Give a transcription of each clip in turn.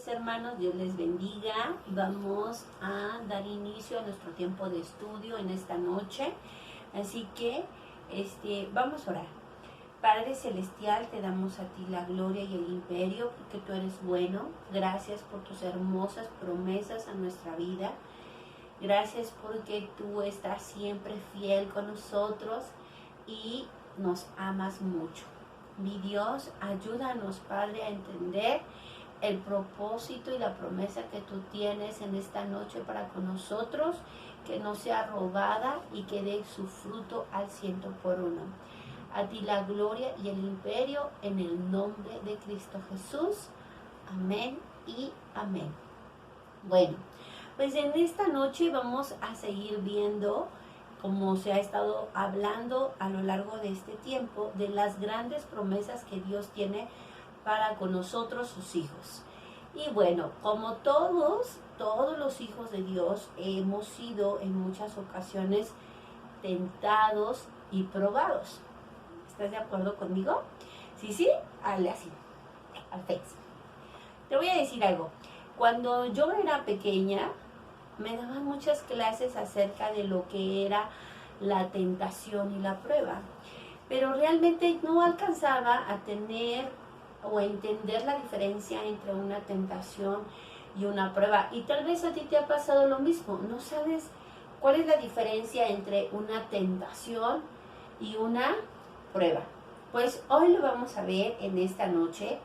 hermanos, Dios les bendiga. Vamos a dar inicio a nuestro tiempo de estudio en esta noche. Así que vamos a orar. Padre Celestial, te damos a ti la gloria y el imperio porque tú eres bueno. Gracias por tus hermosas promesas a nuestra vida. Gracias porque tú estás siempre fiel con nosotros y nos amas mucho. Mi Dios, ayúdanos, Padre, a entender el propósito y la promesa que tú tienes en esta noche para con nosotros, que no sea robada y que dé su fruto al 100%. A ti la gloria y el imperio en el nombre de Cristo Jesús. Amén y amén. Bueno, pues en esta noche vamos a seguir viendo, como se ha estado hablando a lo largo de este tiempo, de las grandes promesas que Dios tiene para con nosotros, sus hijos. Y bueno, como todos los hijos de Dios hemos sido en muchas ocasiones tentados y probados. ¿Estás de acuerdo conmigo? Sí, hazle así, al face. Te voy a decir algo. Cuando yo era pequeña, me daban muchas clases acerca de lo que era la tentación y la prueba, pero realmente no alcanzaba a tener o a entender la diferencia entre una tentación y una prueba. Y tal vez a ti te ha pasado lo mismo, no sabes cuál es la diferencia entre una tentación y una prueba. Pues hoy lo vamos a ver en esta noche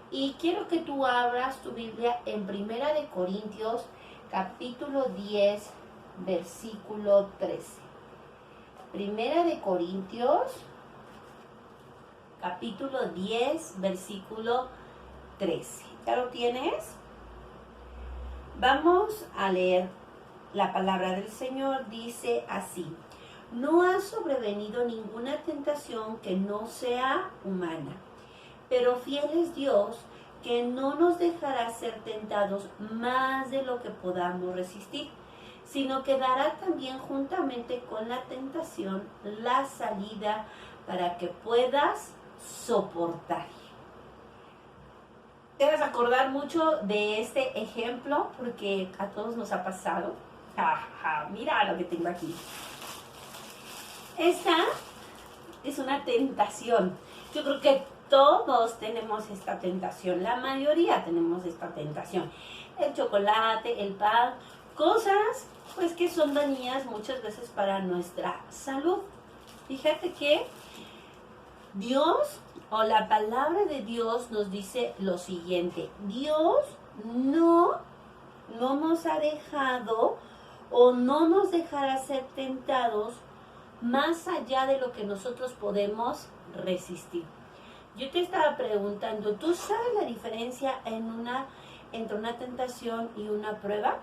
y quiero que tú abras tu Biblia en 1 de Corintios capítulo 10, versículo 13. 1 de Corintios, capítulo 10, versículo 13. ¿Ya lo tienes? Vamos a leer la palabra del Señor. Dice así: no ha sobrevenido ninguna tentación que no sea humana, pero fiel es Dios, que no nos dejará ser tentados más de lo que podamos resistir, sino que dará también juntamente con la tentación la salida para que puedas soportar. Te vas a acordar mucho de este ejemplo porque a todos nos ha pasado. Mira lo que tengo aquí. Esta es una tentación. Yo creo que todos tenemos esta tentación, la mayoría tenemos esta tentación. El chocolate, el pan, cosas pues que son dañinas muchas veces para nuestra salud. Fíjate que Dios o la palabra de Dios nos dice lo siguiente: Dios no nos ha dejado o no nos dejará ser tentados más allá de lo que nosotros podemos resistir. Yo te estaba preguntando, ¿tú sabes la diferencia entre una tentación y una prueba?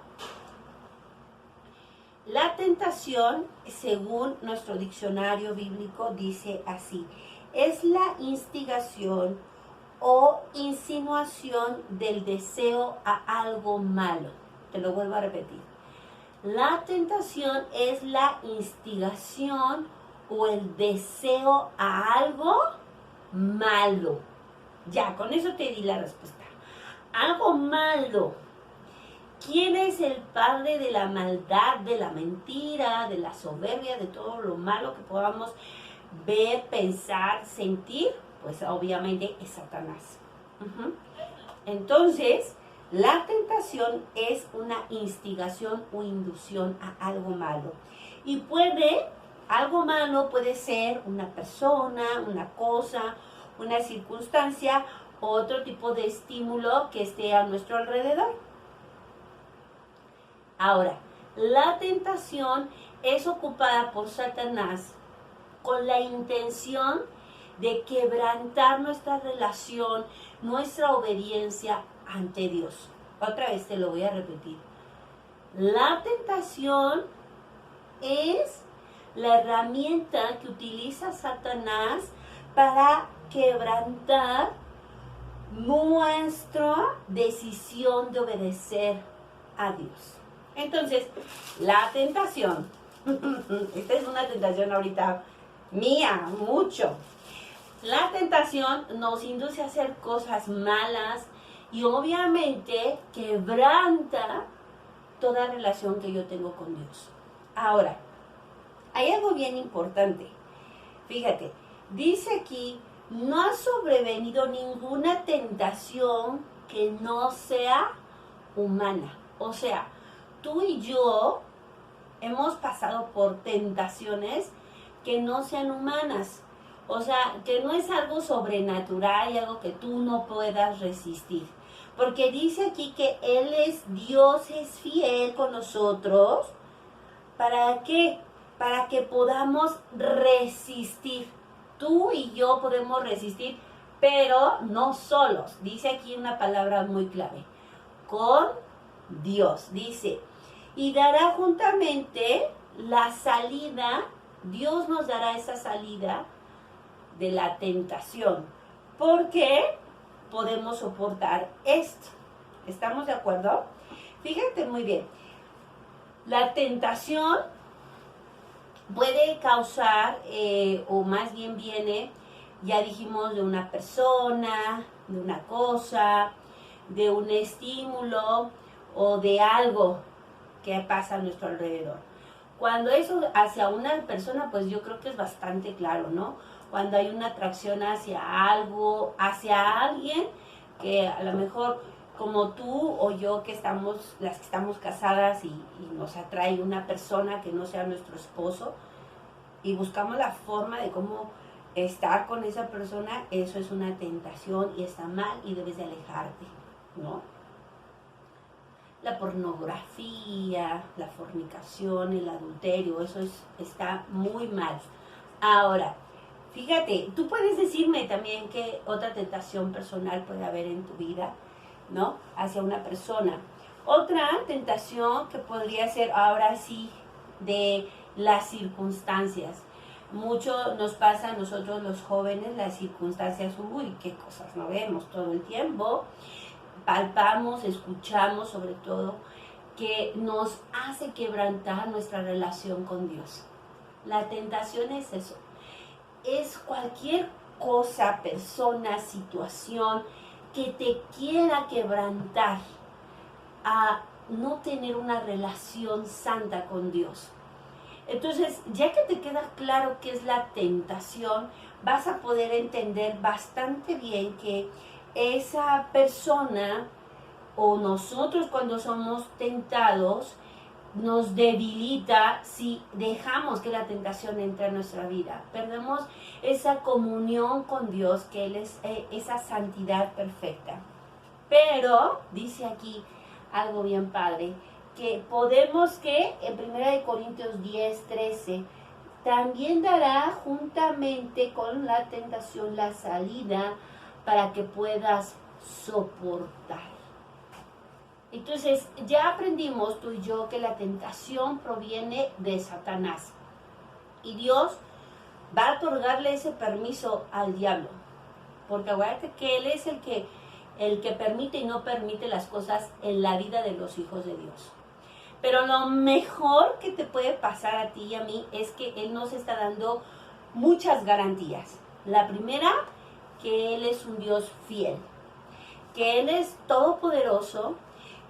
La tentación, según nuestro diccionario bíblico, dice así: es la instigación o insinuación del deseo a algo malo. Te lo vuelvo a repetir. La tentación es la instigación o el deseo a algo malo. Ya, con eso te di la respuesta. Algo malo. ¿Quién es el padre de la maldad, de la mentira, de la soberbia, de todo lo malo que podamos ver, pensar, sentir? Pues obviamente es Satanás. Entonces, la tentación es una instigación o inducción a algo malo. Y algo malo puede ser una persona, una cosa, una circunstancia, otro tipo de estímulo que esté a nuestro alrededor. Ahora, la tentación es ocupada por Satanás con la intención de quebrantar nuestra relación, nuestra obediencia ante Dios. Otra vez te lo voy a repetir. La tentación es la herramienta que utiliza Satanás para quebrantar nuestra decisión de obedecer a Dios. Entonces, la tentación, esta es una tentación ahorita mía, mucho. La tentación nos induce a hacer cosas malas y obviamente quebranta toda relación que yo tengo con Dios. Ahora, hay algo bien importante. Fíjate, dice aquí, no ha sobrevenido ninguna tentación que no sea humana. O sea, tú y yo hemos pasado por tentaciones que no sean humanas. O sea, que no es algo sobrenatural y algo que tú no puedas resistir. Porque dice aquí que Él es Dios, es fiel con nosotros. ¿Para qué? Para que podamos resistir. Tú y yo podemos resistir, pero no solos. Dice aquí una palabra muy clave. Con Dios. Dice, y dará juntamente la salida. Dios nos dará esa salida de la tentación, porque podemos soportar esto. ¿Estamos de acuerdo? Fíjate muy bien. La tentación puede causar, o más bien viene, ya dijimos, de una persona, de una cosa, de un estímulo o de algo que pasa a nuestro alrededor. Cuando eso hacia una persona, pues yo creo que es bastante claro, ¿no? Cuando hay una atracción hacia algo, hacia alguien, que a lo mejor como tú o yo que estamos, las que estamos casadas y nos atrae una persona que no sea nuestro esposo y buscamos la forma de cómo estar con esa persona, eso es una tentación y está mal y debes de alejarte, ¿no? La pornografía, la fornicación, el adulterio, eso está muy mal. Ahora, fíjate, tú puedes decirme también qué otra tentación personal puede haber en tu vida, ¿no? Hacia una persona. Otra tentación que podría ser ahora sí de las circunstancias. Mucho nos pasa a nosotros los jóvenes, las circunstancias, uy, qué cosas no vemos todo el tiempo. Palpamos, escuchamos sobre todo, que nos hace quebrantar nuestra relación con Dios. La tentación es eso. Es cualquier cosa, persona, situación que te quiera quebrantar a no tener una relación santa con Dios. Entonces, ya que te queda claro qué es la tentación, vas a poder entender bastante bien que esa persona o nosotros cuando somos tentados nos debilita si dejamos que la tentación entre a nuestra vida. Perdemos esa comunión con Dios, que Él es esa santidad perfecta. Pero, dice aquí algo bien padre, que podemos que en 1 Corintios 10, 13, también dará juntamente con la tentación la salida para que puedas soportar. Entonces, ya aprendimos tú y yo que la tentación proviene de Satanás. Y Dios va a otorgarle ese permiso al diablo. Porque acuérdate que Él es el que permite y no permite las cosas en la vida de los hijos de Dios. Pero lo mejor que te puede pasar a ti y a mí es que Él nos está dando muchas garantías. La primera, que Él es un Dios fiel. Que Él es todopoderoso,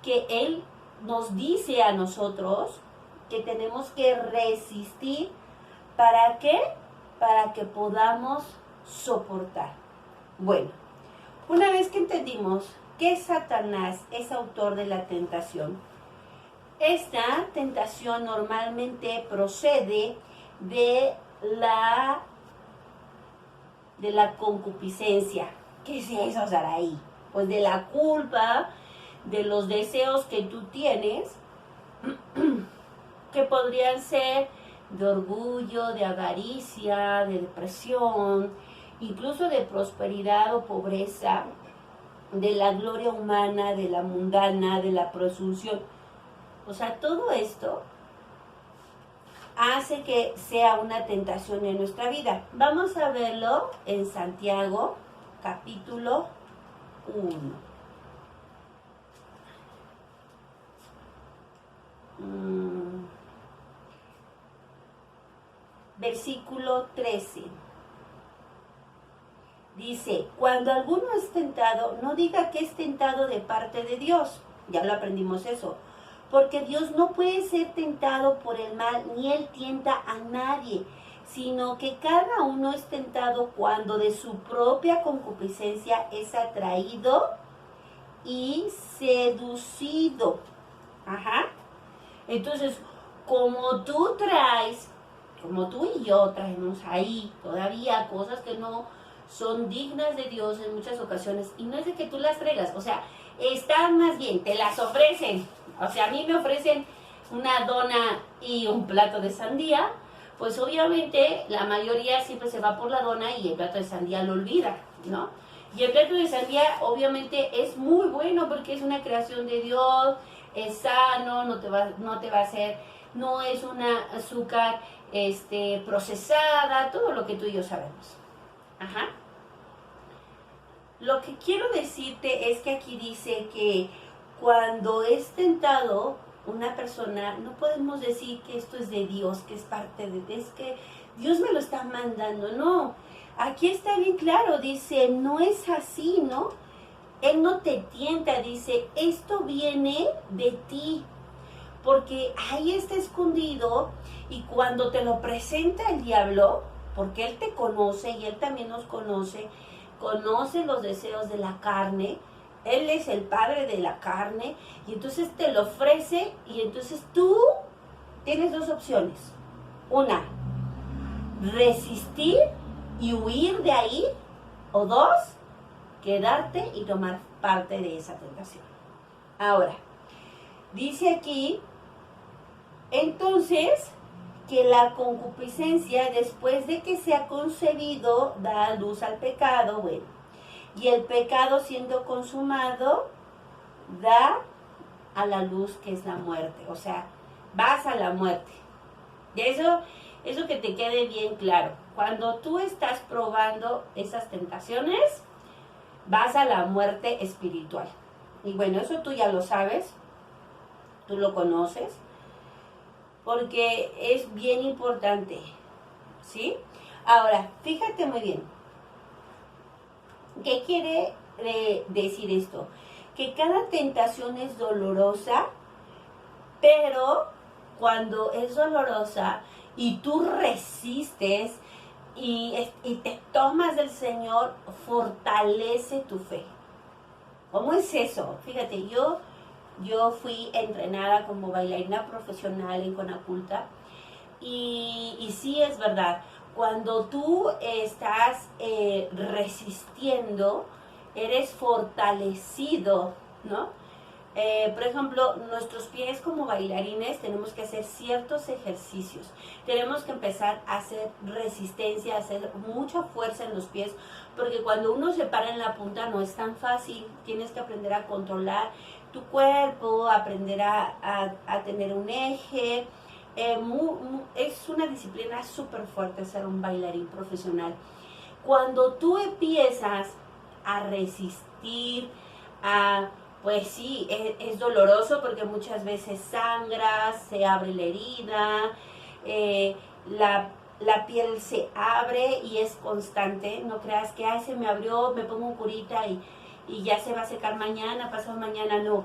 que Él nos dice a nosotros que tenemos que resistir. ¿Para qué? Para que podamos soportar. Bueno, una vez que entendimos que Satanás es autor de la tentación, esta tentación normalmente procede de la concupiscencia. ¿Qué es eso, Saraí? Pues de la culpa, de los deseos que tú tienes, que podrían ser de orgullo, de avaricia, de depresión, incluso de prosperidad o pobreza, de la gloria humana, de la mundana, de la presunción. O sea, todo esto hace que sea una tentación en nuestra vida. Vamos a verlo en Santiago, capítulo 1. Versículo 13. Dice, cuando alguno es tentado, no diga que es tentado de parte de Dios. Ya lo aprendimos eso. Porque Dios no puede ser tentado por el mal, ni Él tienta a nadie, sino que cada uno es tentado cuando de su propia concupiscencia es atraído y seducido. Ajá. Entonces, como tú y yo traemos ahí todavía cosas que no son dignas de Dios en muchas ocasiones, y no es de que tú las traigas, o sea, están más bien, te las ofrecen. O sea, a mí me ofrecen una dona y un plato de sandía, pues obviamente la mayoría siempre se va por la dona y el plato de sandía lo olvida, ¿no? Y el plato de sandía obviamente es muy bueno porque es una creación de Dios, es sano, no te va a hacer, no es una azúcar procesada, todo lo que tú y yo sabemos. Ajá. Lo que quiero decirte es que aquí dice que cuando es tentado una persona, no podemos decir que esto es de Dios, que es parte de, es que Dios me lo está mandando, no. Aquí está bien claro, dice, no es así, ¿no? Él no te tienta, dice, esto viene de ti, porque ahí está escondido, y cuando te lo presenta el diablo, porque Él te conoce y Él también nos conoce los deseos de la carne, Él es el padre de la carne, y entonces te lo ofrece, y entonces tú tienes dos opciones. Una, resistir y huir de ahí, o dos, quedarte y tomar parte de esa tentación. Ahora, dice aquí, entonces, que la concupiscencia, después de que se ha concebido, da luz al pecado, bueno, y el pecado siendo consumado, da a la luz que es la muerte, o sea, vas a la muerte. Y eso que te quede bien claro, cuando tú estás probando esas tentaciones, vas a la muerte espiritual. Y bueno, eso tú ya lo sabes, tú lo conoces, porque es bien importante, ¿sí? Ahora, fíjate muy bien, ¿qué quiere decir esto? Que cada tentación es dolorosa, pero cuando es dolorosa y tú resistes y te tomas del Señor, fortalece tu fe. ¿Cómo es eso? Fíjate, yo fui entrenada como bailarina profesional en Conaculta, y sí es verdad, cuando tú estás resistiendo, eres fortalecido, ¿no? Por ejemplo, nuestros pies como bailarines tenemos que hacer ciertos ejercicios. Tenemos que empezar a hacer resistencia, a hacer mucha fuerza en los pies, porque cuando uno se para en la punta no es tan fácil. Tienes que aprender a controlar tu cuerpo, aprender a tener un eje. Es una disciplina súper fuerte ser un bailarín profesional. Cuando tú empiezas a resistir, pues sí, es doloroso porque muchas veces sangras, se abre la herida, la piel se abre y es constante. No creas que se me abrió, me pongo un curita y ya se va a secar mañana, pasado mañana, no.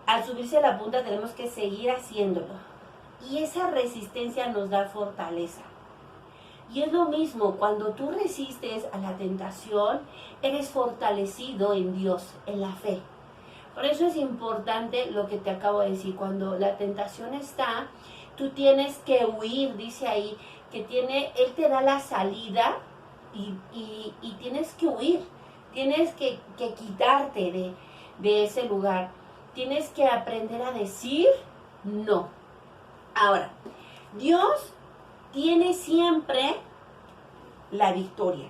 Al subirse a la punta tenemos que seguir haciéndolo. Y esa resistencia nos da fortaleza. Y es lo mismo, cuando tú resistes a la tentación, eres fortalecido en Dios, en la fe. Por eso es importante lo que te acabo de decir. Cuando la tentación está, tú tienes que huir, dice ahí, Él te da la salida y tienes que huir. Tienes que quitarte de ese lugar. Tienes que aprender a decir no. Ahora, Dios tiene siempre la victoria.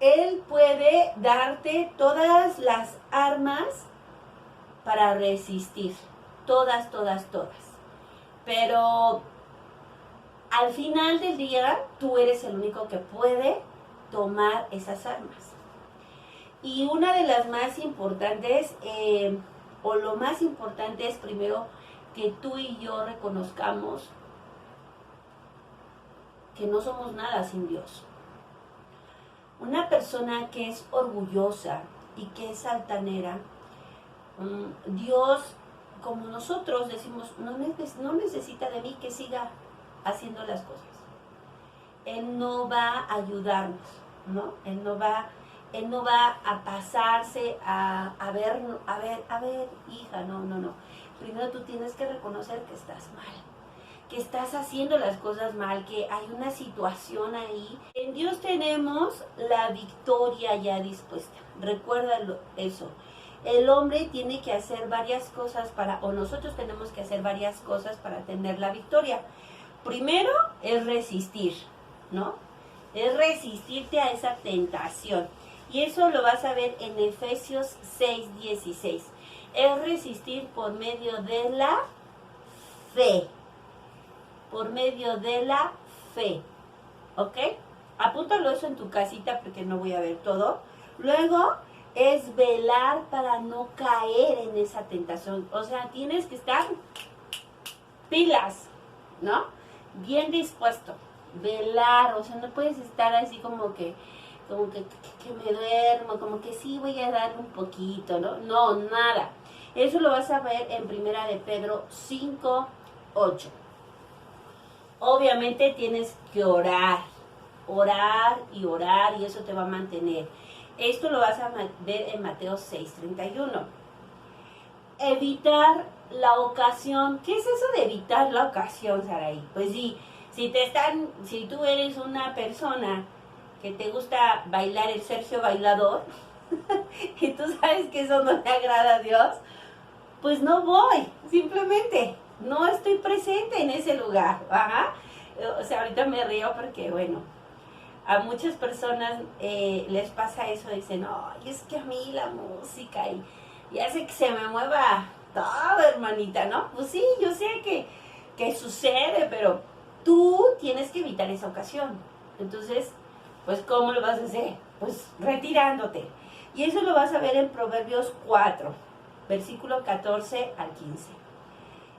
Él puede darte todas las armas para resistir. Todas. Pero al final del día, tú eres el único que puede tomar esas armas. Y una de las más importantes, o lo más importante es primero que tú y yo reconozcamos que no somos nada sin Dios. Una persona que es orgullosa y que es altanera, Dios, como nosotros decimos, no necesita de mí que siga haciendo las cosas. Él no va a ayudarnos, ¿no? Él no va a pasarse a ver, hija, no. Primero tú tienes que reconocer que estás mal, que estás haciendo las cosas mal, que hay una situación ahí. En Dios tenemos la victoria ya dispuesta. Recuérdalo eso. El hombre tiene que hacer varias cosas o nosotros tenemos que hacer varias cosas para tener la victoria. Primero es resistir, ¿no? Es resistirte a esa tentación. Y eso lo vas a ver en Efesios 6:16. Es resistir por medio de la fe. Por medio de la fe. ¿Ok? Apúntalo eso en tu casita porque no voy a ver todo. Luego es velar para no caer en esa tentación. O sea, tienes que estar pilas, ¿no? Bien dispuesto. Velar, o sea, no puedes estar así como que me duermo, como que sí voy a dar un poquito, ¿no? No, nada. Eso lo vas a ver en Primera de Pedro 5:8. Obviamente tienes que orar y eso te va a mantener. Esto lo vas a ver en Mateo 6:31. Evitar la ocasión. ¿Qué es eso de evitar la ocasión, Saraí? Pues sí, si tú eres una persona que te gusta bailar el Sergio Bailador y tú sabes que eso no le agrada a Dios, pues no voy, simplemente no estoy presente en ese lugar. Ajá. O sea, ahorita me río porque, bueno, a muchas personas les pasa eso, dicen, ay, es que a mí la música y hace que se me mueva todo, hermanita, ¿no? Pues sí, yo sé que sucede, pero tú tienes que evitar esa ocasión. Entonces, pues, ¿cómo lo vas a hacer? Pues retirándote. Y eso lo vas a ver en Proverbios 4, versículo 14 al 15.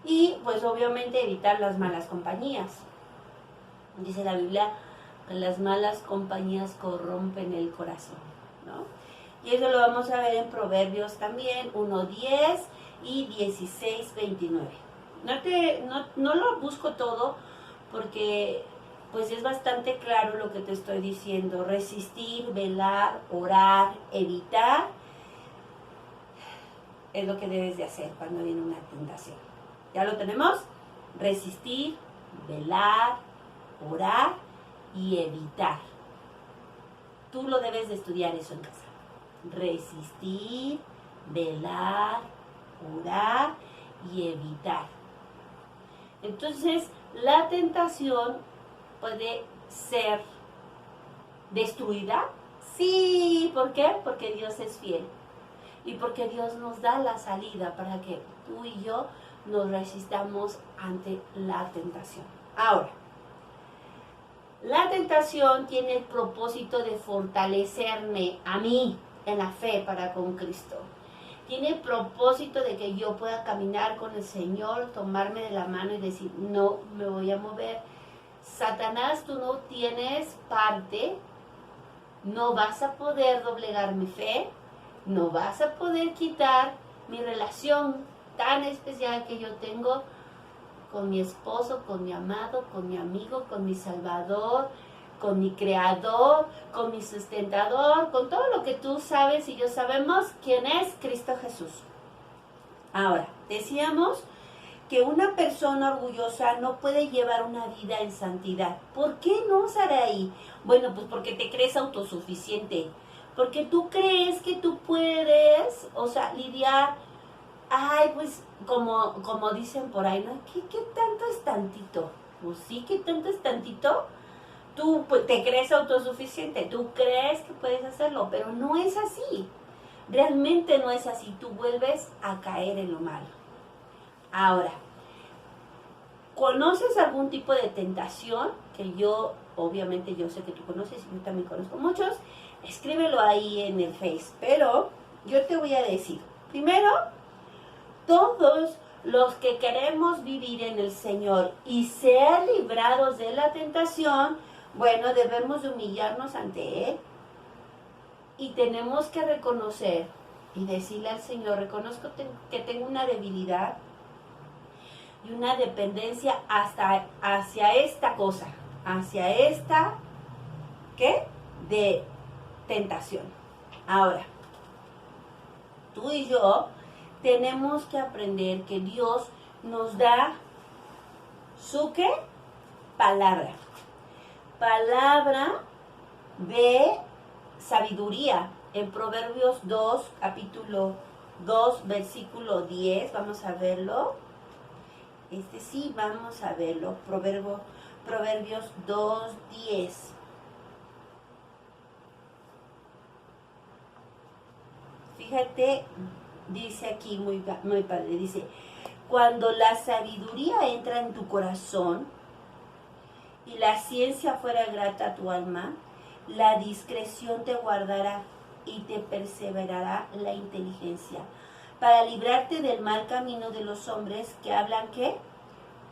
Y, pues, obviamente evitar las malas compañías. Dice la Biblia que las malas compañías corrompen el corazón, ¿no? Y eso lo vamos a ver en Proverbios también, 1:10 y 16:29. No lo busco todo porque pues es bastante claro lo que te estoy diciendo. Resistir, velar, orar, evitar es lo que debes de hacer cuando viene una tentación. ¿Ya lo tenemos? Resistir, velar, orar y evitar. Tú lo debes de estudiar eso en casa. Resistir, velar, orar y evitar. Entonces, la tentación puede ser destruida. Sí, ¿por qué? Porque Dios es fiel. Y porque Dios nos da la salida para que tú y yo nos resistamos ante la tentación. Ahora, la tentación tiene el propósito de fortalecerme a mí en la fe para con Cristo. Tiene el propósito de que yo pueda caminar con el Señor, tomarme de la mano y decir, no me voy a mover. Satanás, tú no tienes parte, no vas a poder doblegar mi fe, no vas a poder quitar mi relación tan especial que yo tengo con mi esposo, con mi amado, con mi amigo, con mi Salvador, con mi Creador, con mi sustentador, con todo lo que tú sabes y yo sabemos quién es Cristo Jesús. Ahora, decíamos que una persona orgullosa no puede llevar una vida en santidad. ¿Por qué no, Saraí? Bueno, pues porque te crees autosuficiente, porque tú crees que tú puedes, o sea, lidiar. Ay, pues, como dicen por ahí, ¿no? ¿Qué tanto es tantito? Pues sí, ¿qué tanto es tantito? Tú pues, te crees autosuficiente, tú crees que puedes hacerlo, pero no es así. Realmente no es así. Tú vuelves a caer en lo malo. Ahora, ¿conoces algún tipo de tentación? Que obviamente yo sé que tú conoces y yo también conozco muchos. Escríbelo ahí en el Face. Pero yo te voy a decir, primero, todos los que queremos vivir en el Señor y ser librados de la tentación, bueno, debemos de humillarnos ante Él. Y tenemos que reconocer y decirle al Señor, reconozco que tengo una debilidad y una dependencia hacia esta cosa, hacia esta, ¿qué? De tentación. Ahora, tú y yo tenemos que aprender que Dios nos da su, ¿qué? Palabra. Palabra de sabiduría. En Proverbios 2, capítulo 2, versículo 10, vamos a verlo. Sí, vamos a verlo. Proverbios 2, 10. Fíjate, dice aquí muy padre, dice, cuando la sabiduría entra en tu corazón y la ciencia fuera grata a tu alma, la discreción te guardará y te perseverará la inteligencia, para librarte del mal camino de los hombres que hablan, ¿qué?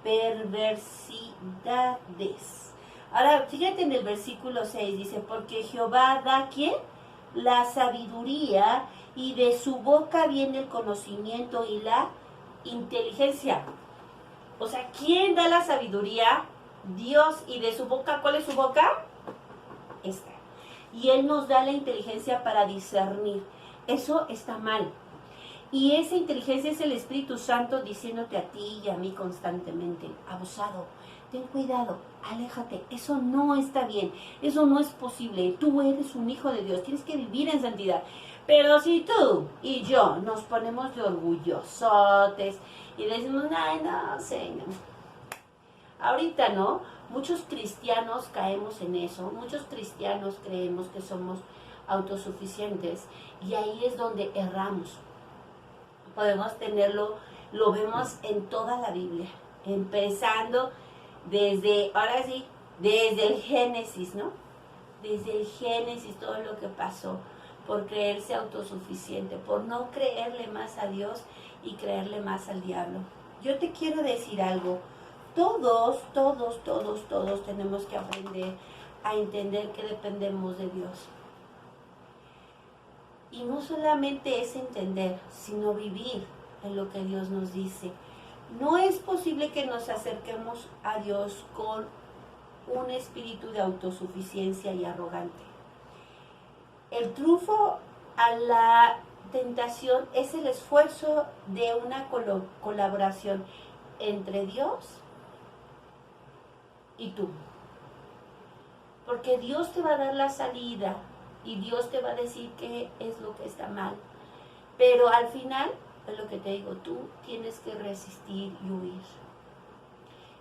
Perversidades. Ahora, fíjate en el versículo 6, dice, porque Jehová da, ¿quién? La sabiduría, y de su boca viene el conocimiento y la inteligencia. O sea, ¿quién da la sabiduría? Dios. ¿Y de su boca? ¿Cuál es su boca? Esta. Y Él nos da la inteligencia para discernir. Eso está mal. Y esa inteligencia es el Espíritu Santo diciéndote a ti y a mí constantemente, abusado, ten cuidado, aléjate, eso no está bien, eso no es posible, tú eres un hijo de Dios, tienes que vivir en santidad. Pero si tú y yo nos ponemos de orgullosotes y decimos, ay, no, Señor. Ahorita, ¿no? Muchos cristianos caemos en eso, muchos cristianos creemos que somos autosuficientes y ahí es donde erramos. Podemos tenerlo, lo vemos en toda la Biblia, empezando desde, ahora sí, desde el Génesis, ¿no? Desde el Génesis, todo lo que pasó por creerse autosuficiente, por no creerle más a Dios y creerle más al diablo. Yo te quiero decir algo, todos tenemos que aprender a entender que dependemos de Dios. Y no solamente es entender, sino vivir en lo que Dios nos dice. No es posible que nos acerquemos a Dios con un espíritu de autosuficiencia y arrogante. El trufo a la tentación es el esfuerzo de una colaboración entre Dios y tú. Porque Dios te va a dar la salida y Dios te va a decir qué es lo que está mal. Pero al final, es lo que te digo, tú tienes que resistir y huir.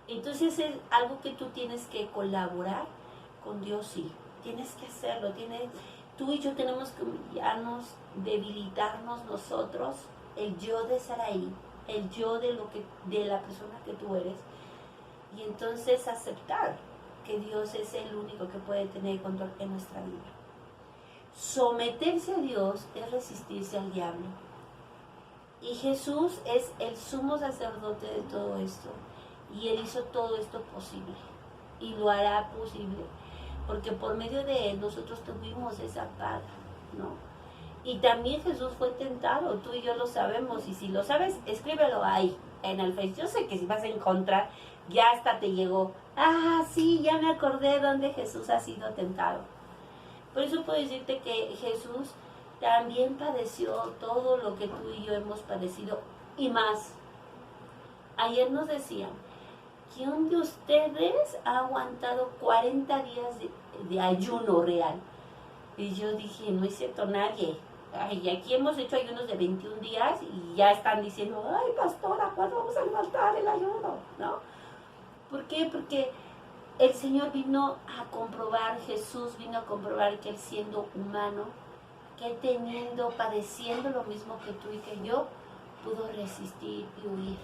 Entonces es algo que tú tienes que colaborar con Dios, sí. Tienes que hacerlo. Tú y yo tenemos que humillarnos, debilitarnos nosotros, el yo de Saraí, el yo de la persona que tú eres. Y entonces aceptar que Dios es el único que puede tener control en nuestra vida. Someterse a Dios es resistirse al diablo. Y Jesús es el sumo sacerdote de todo esto. Y Él hizo todo esto posible. Y lo hará posible. Porque por medio de Él nosotros tuvimos esa paz, ¿no? Y también Jesús fue tentado. Tú y yo lo sabemos. Y si lo sabes, escríbelo ahí, en el Face. Yo sé que si vas a encontrar, ya hasta te llegó. Ah, sí, ya me acordé donde Jesús ha sido tentado. Por eso puedo decirte que Jesús también padeció todo lo que tú y yo hemos padecido y más. Ayer nos decían, ¿quién de ustedes ha aguantado 40 días de ayuno real? Y yo dije, no es cierto, nadie. Ay, aquí hemos hecho ayunos de 21 días y ya están diciendo, ay, pastora, ¿cuándo vamos a levantar el ayuno? ¿No? ¿Por qué? Porque el Señor vino a comprobar, Jesús vino a comprobar que Él siendo humano, que padeciendo lo mismo que tú y que yo, pudo resistir y huir.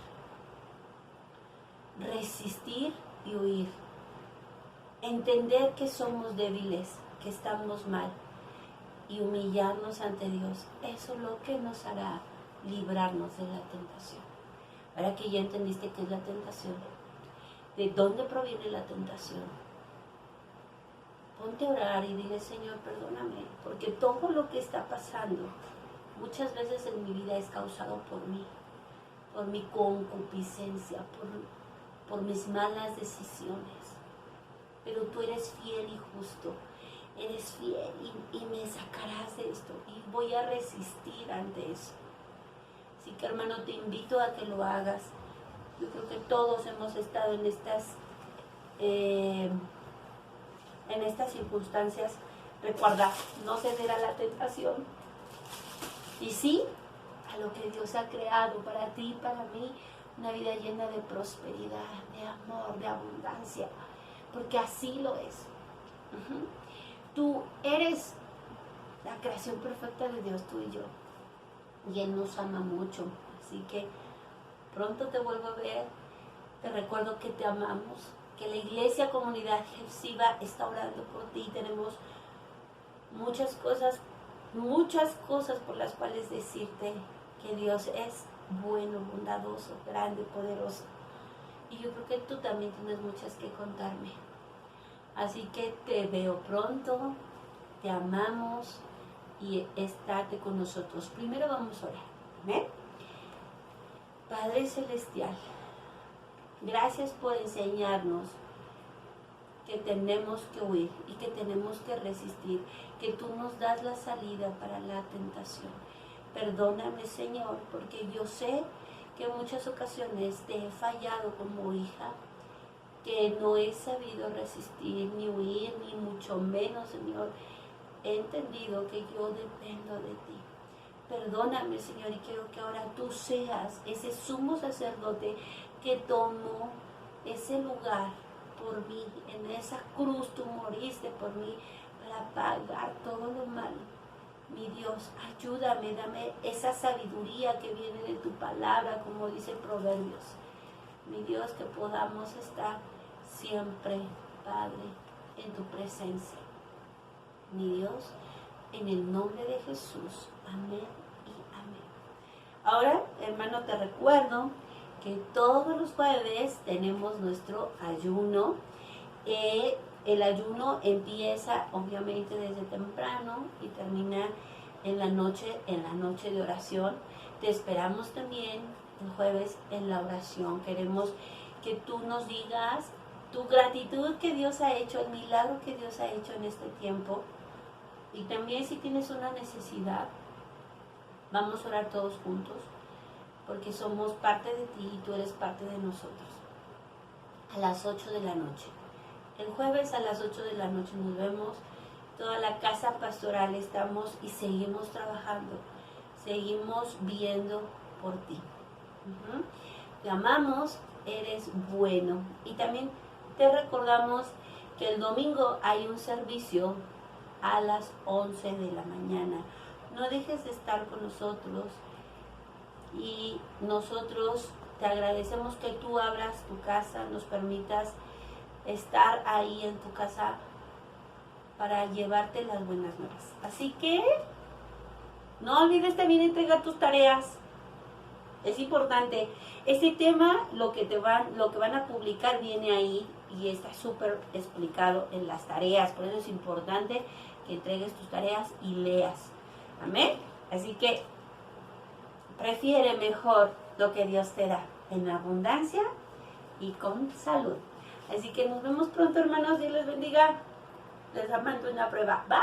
Resistir y huir. Entender que somos débiles, que estamos mal y humillarnos ante Dios. Eso es lo que nos hará librarnos de la tentación. Ahora que ya entendiste qué es la tentación, ¿de dónde proviene la tentación? ponte a orar y dile, Señor, perdóname, porque todo lo que está pasando muchas veces en mi vida es causado por mi concupiscencia, por mis malas decisiones. Pero tú eres fiel y justo, eres fiel y me sacarás de esto y voy a resistir ante eso. Así que, hermano, te invito a que lo hagas. Yo creo que todos hemos estado en estas circunstancias. Recuerda, no ceder a la tentación. Y sí, a lo que Dios ha creado para ti y para mí, una vida llena de prosperidad, de amor, de abundancia, porque así lo es. Tú eres la creación perfecta de Dios, tú y yo, y Él nos ama mucho, así que pronto te vuelvo a ver. Te recuerdo que te amamos, que la Iglesia Comunidad Jefsiva está orando por ti. Tenemos muchas cosas por las cuales decirte que Dios es bueno, bondadoso, grande, poderoso. Y yo creo que tú también tienes muchas que contarme. Así que te veo pronto, te amamos y estate con nosotros. Primero vamos a orar. ¿Amén? Padre Celestial, gracias por enseñarnos que tenemos que huir y que tenemos que resistir, que tú nos das la salida para la tentación. Perdóname, Señor, porque yo sé que en muchas ocasiones te he fallado como hija, que no he sabido resistir ni huir, ni mucho menos, Señor. He entendido que yo dependo de ti. Perdóname, Señor, y quiero que ahora tú seas ese sumo sacerdote que tomó ese lugar por mí. En esa cruz tú moriste por mí para pagar todo lo malo. Mi Dios, ayúdame, dame esa sabiduría que viene de tu palabra, como dice Proverbios. Mi Dios, que podamos estar siempre, Padre, en tu presencia. Mi Dios, en el nombre de Jesús. Amén y amén. Ahora, hermano, te recuerdo que todos los jueves tenemos nuestro ayuno. El ayuno empieza obviamente desde temprano y termina en la noche de oración. Te esperamos también el jueves en la oración. Queremos que tú nos digas tu gratitud que Dios ha hecho, el milagro que Dios ha hecho en este tiempo. Y también si tienes una necesidad, vamos a orar todos juntos, porque somos parte de ti y tú eres parte de nosotros. A las 8 de la noche. El jueves a las 8 de la noche nos vemos. Toda la casa pastoral estamos y seguimos trabajando. Seguimos viendo por ti. Te amamos, eres bueno. Y también te recordamos que el domingo hay un servicio a las 11 de la mañana. No dejes de estar con nosotros. Y nosotros te agradecemos que tú abras tu casa, nos permitas estar ahí en tu casa para llevarte las buenas nuevas. Así que no olvides también entregar tus tareas. Es importante. Este tema, lo que van a publicar viene ahí y está súper explicado en las tareas. Por eso es importante que entregues tus tareas y leas. Amén. Así que prefiere mejor lo que Dios te da en abundancia y con salud. Así que nos vemos pronto, hermanos. Dios les bendiga. Les mando una prueba. Bye.